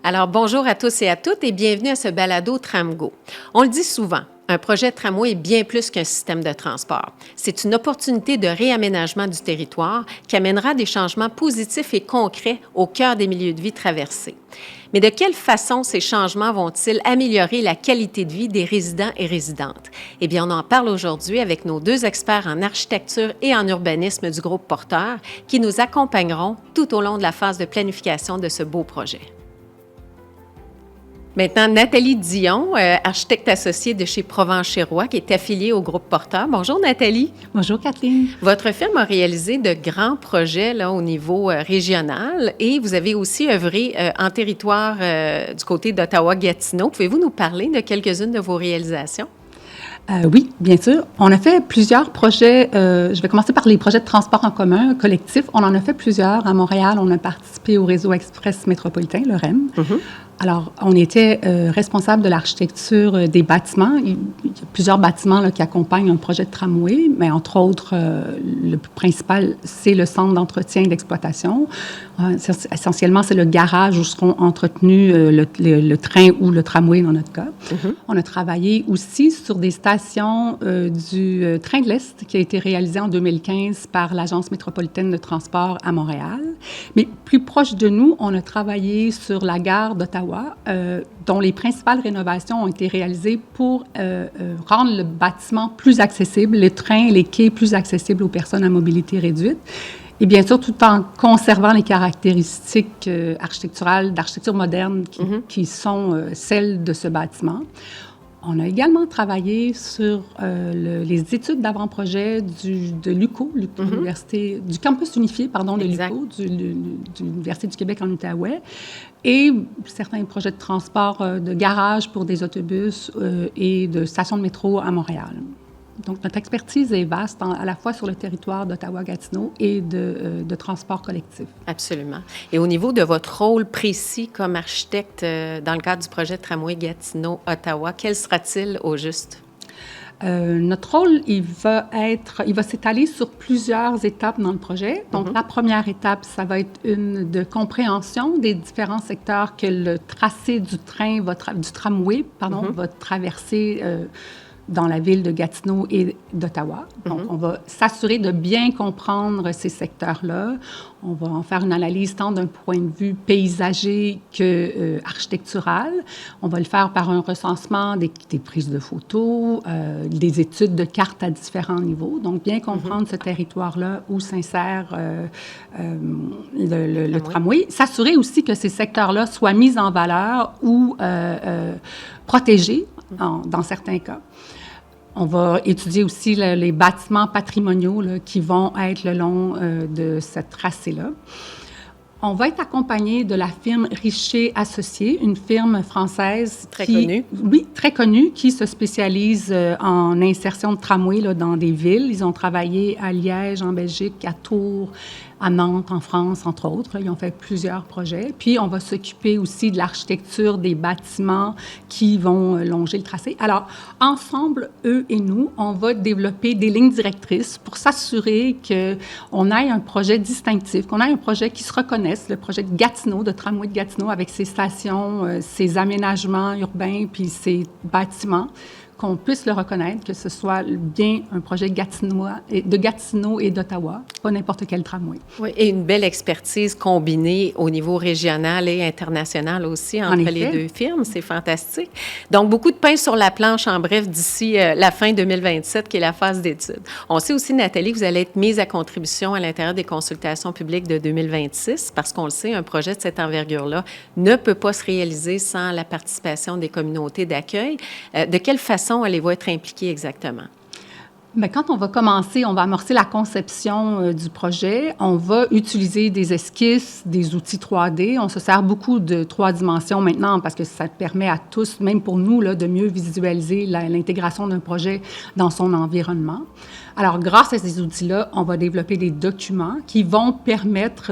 Alors, bonjour à tous et à toutes et bienvenue à ce balado Tramgo. On le dit souvent, un projet de tramway est bien plus qu'un système de transport. C'est une opportunité de réaménagement du territoire qui amènera des changements positifs et concrets au cœur des milieux de vie traversés. Mais de quelle façon ces changements vont-ils améliorer la qualité de vie des résidents et résidentes? Eh bien, on en parle aujourd'hui avec nos deux experts en architecture et en urbanisme du groupe Porteur qui nous accompagneront tout au long de la phase de planification de ce beau projet. Maintenant, Nathalie Dion, architecte associée de chez Provence-Chérois, qui est affiliée au groupe Porteur. Bonjour, Nathalie. Bonjour, Kathleen. Votre firme a réalisé de grands projets là, au niveau régional et vous avez aussi œuvré en territoire du côté d'Ottawa-Gatineau. Pouvez-vous nous parler de quelques-unes de vos réalisations? Oui, bien sûr. On a fait plusieurs projets. Je vais commencer par les projets de transport en commun collectif. On en a fait plusieurs. À Montréal, on a participé au réseau express métropolitain, le REM. Mm-hmm. Alors, on était responsable de l'architecture des bâtiments. Il y a plusieurs bâtiments là, qui accompagnent un projet de tramway, mais entre autres, le principal, c'est le centre d'entretien et d'exploitation. Essentiellement, c'est le garage où seront entretenus le train ou le tramway, dans notre cas. Mm-hmm. On a travaillé aussi sur des stations du Train de l'Est qui a été réalisé en 2015 par l'Agence métropolitaine de transport à Montréal. Mais plus proche de nous, on a travaillé sur la gare d'Ottawa, dont les principales rénovations ont été réalisées pour rendre le bâtiment plus accessible, les trains et les quais plus accessibles aux personnes à mobilité réduite. Et bien sûr, tout en conservant les caractéristiques architecturales, d'architecture moderne qui sont celles de ce bâtiment. On a également travaillé sur les études d'avant-projet de l'UQO, l'université, du campus unifié, de l'UQO, de l'Université du Québec en Outaouais, et certains projets de transport de garage pour des autobus et de stations de métro à Montréal. Donc, notre expertise est vaste, à la fois sur le territoire d'Ottawa-Gatineau et de transport collectif. Absolument. Et au niveau de votre rôle précis comme architecte dans le cadre du projet de tramway Gatineau-Ottawa, quel sera-t-il au juste? Notre rôle, il va s'étaler sur plusieurs étapes dans le projet. Donc, la première étape, ça va être une de compréhension des différents secteurs que le tracé du train, du tramway, va traverser dans la ville de Gatineau et d'Ottawa. Donc, on va s'assurer de bien comprendre ces secteurs-là. On va en faire une analyse tant d'un point de vue paysager que architectural. On va le faire par un recensement des prises de photos, des études de cartes à différents niveaux. Donc, bien comprendre ce territoire-là où s'insère le tramway. S'assurer aussi que ces secteurs-là soient mis en valeur ou protégés dans certains cas. On va étudier aussi les bâtiments patrimoniaux qui vont être le long de cette tracée-là. On va être accompagné de la firme Richer Associés, une firme française connue. Oui, très connue, qui se spécialise en insertion de tramway dans des villes. Ils ont travaillé à Liège, en Belgique, à Tours, à Nantes, en France, entre autres. Ils ont fait plusieurs projets. Puis, on va s'occuper aussi de l'architecture des bâtiments qui vont longer le tracé. Alors, ensemble, eux et nous, on va développer des lignes directrices pour s'assurer qu'on ait un projet distinctif, qu'on ait un projet qui se reconnaisse, le projet de Gatineau, de tramway de Gatineau, avec ses stations, ses aménagements urbains, puis ses bâtiments, qu'on puisse le reconnaître, que ce soit bien un projet de Gatineau et d'Ottawa, pas n'importe quel tramway. Oui, et une belle expertise combinée au niveau régional et international aussi entre les deux firmes. C'est fantastique. Donc, beaucoup de pain sur la planche, en bref, d'ici la fin 2027, qui est la phase d'études. On sait aussi, Nathalie, que vous allez être mise à contribution à l'intérieur des consultations publiques de 2026, parce qu'on le sait, un projet de cette envergure-là ne peut pas se réaliser sans la participation des communautés d'accueil. De quelle façon allez-vous être impliqués exactement? Bien, quand on va commencer, on va amorcer la conception du projet. On va utiliser des esquisses, des outils 3D. On se sert beaucoup de 3 dimensions maintenant parce que ça permet à tous, même pour nous, là, de mieux visualiser l'intégration d'un projet dans son environnement. Alors, grâce à ces outils-là, on va développer des documents qui vont permettre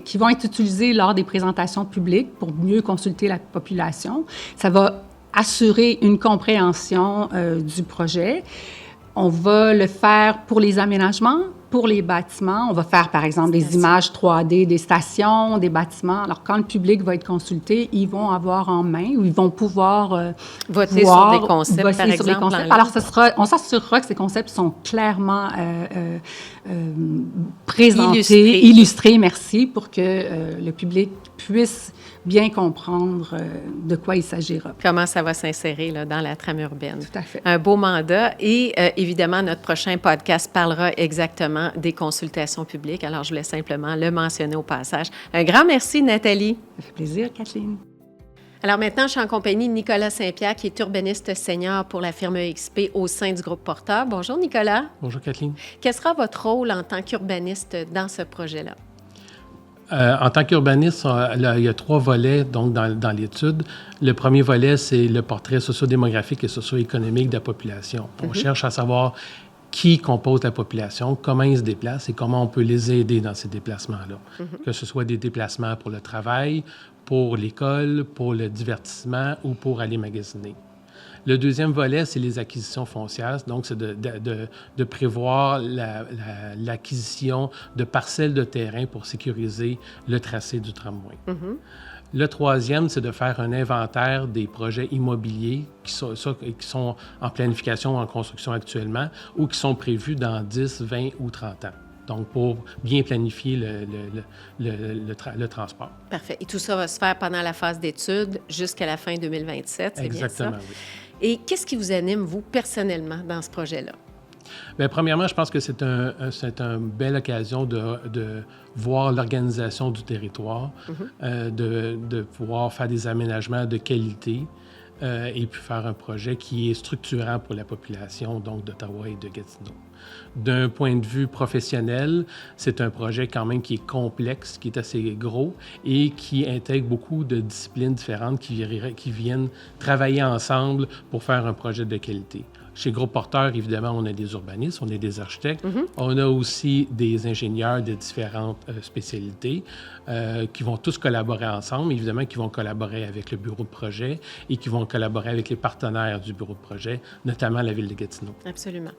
qui vont être utilisés lors des présentations publiques pour mieux consulter la population. Ça va assurer une compréhension du projet. On va le faire pour les aménagements, pour les bâtiments, on va faire, par exemple, des images 3D des stations, des bâtiments. Alors, quand le public va être consulté, ils vont avoir en main ou ils vont pouvoir voter sur des concepts, par exemple. Sur les concepts. Alors, on s'assurera que ces concepts sont clairement présentés, illustrés, merci, pour que le public puisse bien comprendre de quoi il s'agira. Comment ça va s'insérer là, dans la trame urbaine. Tout à fait. Un beau mandat. Et évidemment, notre prochain podcast parlera exactement des consultations publiques. Alors, je voulais simplement le mentionner au passage. Un grand merci, Nathalie. Ça fait plaisir, Kathleen. Alors maintenant, je suis en compagnie de Nicolas Saint-Pierre, qui est urbaniste senior pour la firme EXP au sein du groupe Porteur. Bonjour, Nicolas. Bonjour, Kathleen. Quel sera votre rôle en tant qu'urbaniste dans ce projet-là? En tant qu'urbaniste, il y a 3 volets donc, dans l'étude. Le premier volet, c'est le portrait socio-démographique et socio-économique de la population. On cherche à savoir qui compose la population, comment ils se déplacent et comment on peut les aider dans ces déplacements-là. Que ce soit des déplacements pour le travail, pour l'école, pour le divertissement ou pour aller magasiner. Le deuxième volet, c'est les acquisitions foncières. Donc, c'est de prévoir l'acquisition de parcelles de terrain pour sécuriser le tracé du tramway. Le troisième, c'est de faire un inventaire des projets immobiliers qui sont en planification ou en construction actuellement ou qui sont prévus dans 10, 20 ou 30 ans. Donc, pour bien planifier le transport. Parfait. Et tout ça va se faire pendant la phase d'études jusqu'à la fin 2027, c'est exactement, bien ça? Oui. Et qu'est-ce qui vous anime, vous, personnellement, dans ce projet-là? Bien, premièrement, je pense que c'est une belle occasion de voir l'organisation du territoire, de pouvoir faire des aménagements de qualité et puis faire un projet qui est structurant pour la population, donc d'Ottawa et de Gatineau. D'un point de vue professionnel, c'est un projet quand même qui est complexe, qui est assez gros et qui intègre beaucoup de disciplines différentes qui viennent travailler ensemble pour faire un projet de qualité. Chez Groupe Porteur, évidemment, on a des urbanistes, on a des architectes, on a aussi des ingénieurs de différentes spécialités qui vont tous collaborer ensemble, évidemment, qui vont collaborer avec le bureau de projet et qui vont collaborer avec les partenaires du bureau de projet, notamment la Ville de Gatineau. Absolument.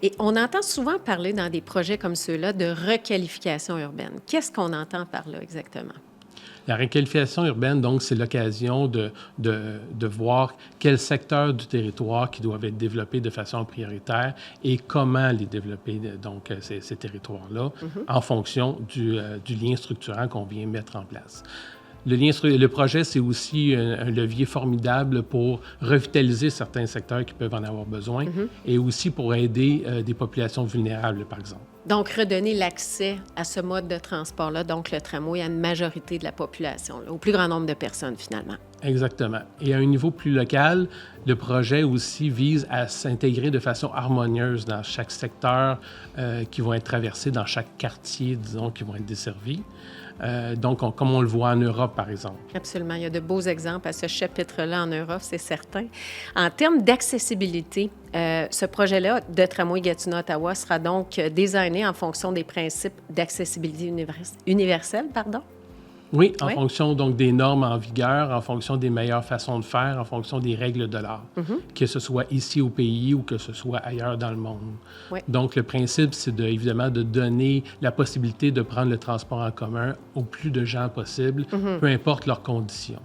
Et on entend souvent parler dans des projets comme ceux-là de requalification urbaine. Qu'est-ce qu'on entend par là exactement? La requalification urbaine, donc, c'est l'occasion de voir quels secteurs du territoire qui doivent être développés de façon prioritaire et comment les développer, donc, ces territoires-là, en fonction du lien structurant qu'on vient mettre en place. Le projet, c'est aussi un levier formidable pour revitaliser certains secteurs qui peuvent en avoir besoin et aussi pour aider des populations vulnérables, par exemple. Donc, redonner l'accès à ce mode de transport-là, donc le tramway, à une majorité de la population, là, au plus grand nombre de personnes, finalement. Exactement. Et à un niveau plus local, le projet aussi vise à s'intégrer de façon harmonieuse dans chaque secteur qui vont être traversés, dans chaque quartier, disons, qui vont être desservis. Donc, comme on le voit en Europe, par exemple. Absolument. Il y a de beaux exemples à ce chapitre-là en Europe, c'est certain. En termes d'accessibilité, ce projet-là de tramway Gatineau-Ottawa sera donc designé en fonction des principes d'accessibilité universelle, Oui, en fonction donc des normes en vigueur, en fonction des meilleures façons de faire, en fonction des règles de l'art, que ce soit ici au pays ou que ce soit ailleurs dans le monde. Oui. Donc, le principe, c'est évidemment de donner la possibilité de prendre le transport en commun au plus de gens possible, peu importe leurs conditions.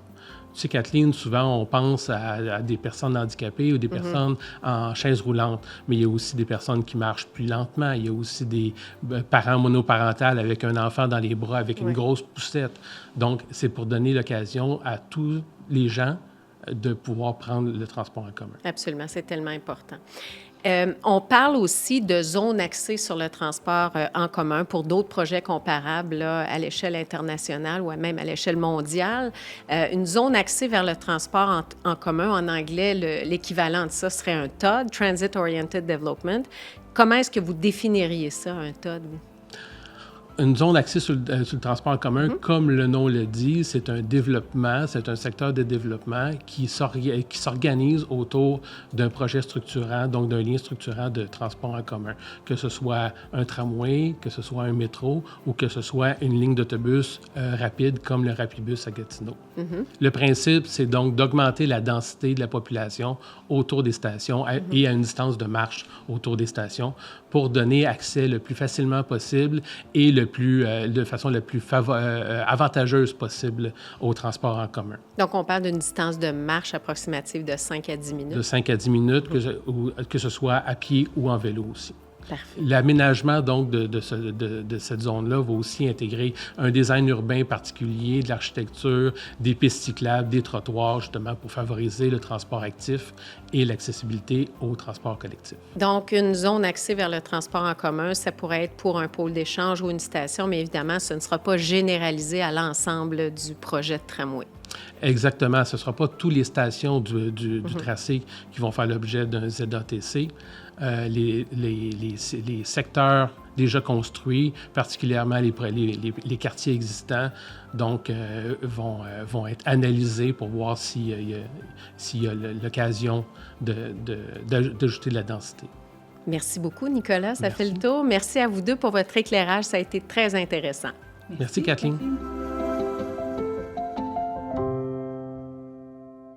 Tu sais, Kathleen, souvent, on pense à des personnes handicapées ou des personnes en chaise roulante, mais il y a aussi des personnes qui marchent plus lentement. Il y a aussi des parents monoparentales avec un enfant dans les bras, avec une grosse poussette. Donc, c'est pour donner l'occasion à tous les gens de pouvoir prendre le transport en commun. Absolument, c'est tellement important. On parle aussi de zones axées sur le transport en commun pour d'autres projets comparables là, à l'échelle internationale ou même à l'échelle mondiale. Une zone axée vers le transport en commun, en anglais, l'équivalent de ça serait un TOD, Transit Oriented Development. Comment est-ce que vous définiriez ça, un TOD? Une zone axée sur le transport en commun, comme le nom le dit, c'est un développement, c'est un secteur de développement qui s'organise autour d'un projet structurant, donc d'un lien structurant de transport en commun, que ce soit un tramway, que ce soit un métro ou que ce soit une ligne d'autobus rapide comme le Rapibus à Gatineau. Le principe, c'est donc d'augmenter la densité de la population autour des stations et à une distance de marche autour des stations pour donner accès le plus facilement possible et de façon la plus avantageuse possible au transport en commun. Donc, on parle d'une distance de marche approximative de 5 à 10 minutes. De 5 à 10 minutes, que ce soit à pied ou en vélo aussi. Parfait. L'aménagement, donc, de cette zone-là va aussi intégrer un design urbain particulier, de l'architecture, des pistes cyclables, des trottoirs, justement, pour favoriser le transport actif et l'accessibilité au transport collectif. Donc, une zone axée vers le transport en commun, ça pourrait être pour un pôle d'échange ou une station, mais évidemment, ce ne sera pas généralisé à l'ensemble du projet de tramway. Exactement. Ce ne sera pas toutes les stations du tracé qui vont faire l'objet d'un ZATC. Les secteurs déjà construits, particulièrement les quartiers existants, donc vont être analysés pour voir s'il y a l'occasion d'ajouter de la densité. Merci beaucoup, Nicolas. Ça Merci. fait le tour. Merci à vous deux pour votre éclairage. Ça a été très intéressant. Merci Kathleen.